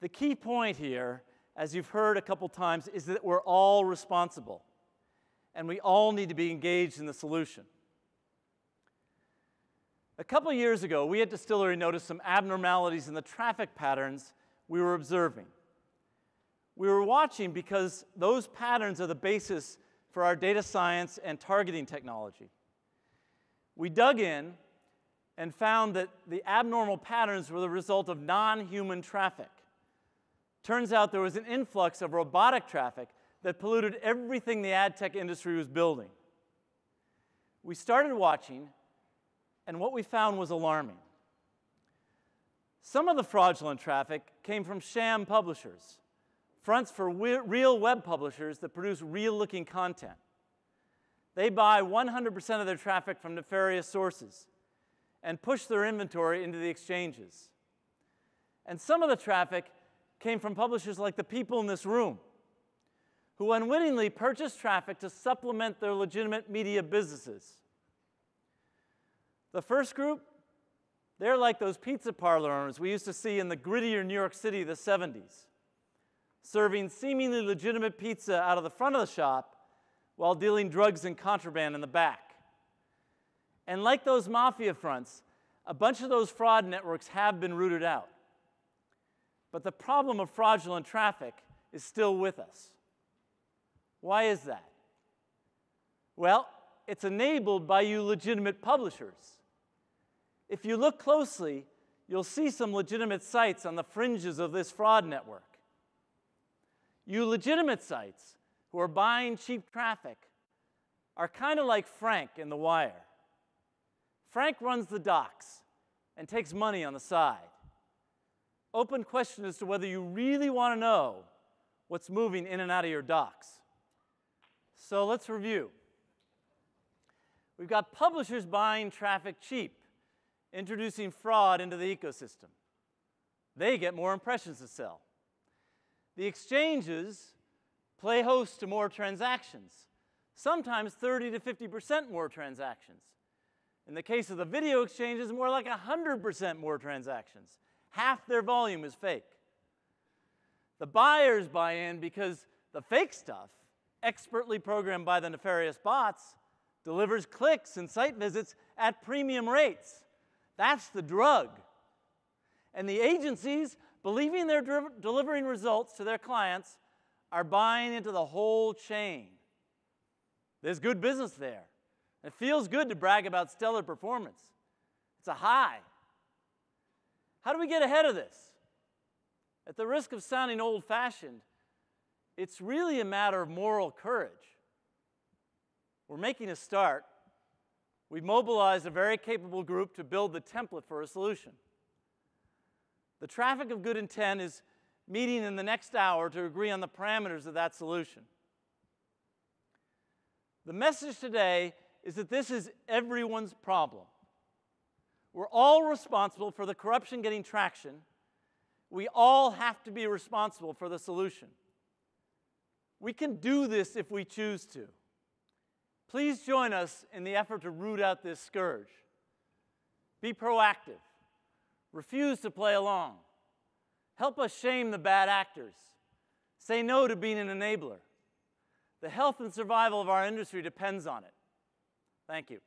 The key point here, as you've heard a couple times, is that we're all responsible, and we all need to be engaged in the solution. A couple years ago, we at Dstillery noticed some abnormalities in the traffic patterns we were observing. We were watching because those patterns are the basis for our data science and targeting technology. We dug in and found that the abnormal patterns were the result of non-human traffic. Turns out there was an influx of robotic traffic that polluted everything the ad tech industry was building. We started watching, and what we found was alarming. Some of the fraudulent traffic came from sham publishers, fronts for real web publishers that produce real-looking content. They buy 100% of their traffic from nefarious sources and push their inventory into the exchanges. And some of the traffic came from publishers like the people in this room, who unwittingly purchase traffic to supplement their legitimate media businesses. The first group, they're like those pizza parlor owners we used to see in the grittier New York City of the 70s, serving seemingly legitimate pizza out of the front of the shop while dealing drugs and contraband in the back. And like those mafia fronts, a bunch of those fraud networks have been rooted out. But the problem of fraudulent traffic is still with us. Why is that? Well, it's enabled by you legitimate publishers. If you look closely, you'll see some legitimate sites on the fringes of this fraud network. You legitimate sites who are buying cheap traffic are kind of like Frank in The Wire. Frank runs the docks and takes money on the side. Open question as to whether you really want to know what's moving in and out of your docks. So let's review. We've got publishers buying traffic cheap, introducing fraud into the ecosystem. They get more impressions to sell. The exchanges play host to more transactions, sometimes 30 to 50% more transactions. In the case of the video exchanges, more like 100% more transactions. Half their volume is fake. The buyers buy in because the fake stuff, expertly programmed by the nefarious bots, delivers clicks and site visits at premium rates. That's the drug. And the agencies, believing they're delivering results to their clients, are buying into the whole chain. There's good business there. It feels good to brag about stellar performance. It's a high. How do we get ahead of this? At the risk of sounding old-fashioned, it's really a matter of moral courage. We're making a start. We've mobilized a very capable group to build the template for a solution. The traffic of good intent is meeting in the next hour to agree on the parameters of that solution. The message today is that this is everyone's problem. We're all responsible for the corruption getting traction. We all have to be responsible for the solution. We can do this if we choose to. Please join us in the effort to root out this scourge. Be proactive. Refuse to play along. Help us shame the bad actors. Say no to being an enabler. The health and survival of our industry depends on it. Thank you.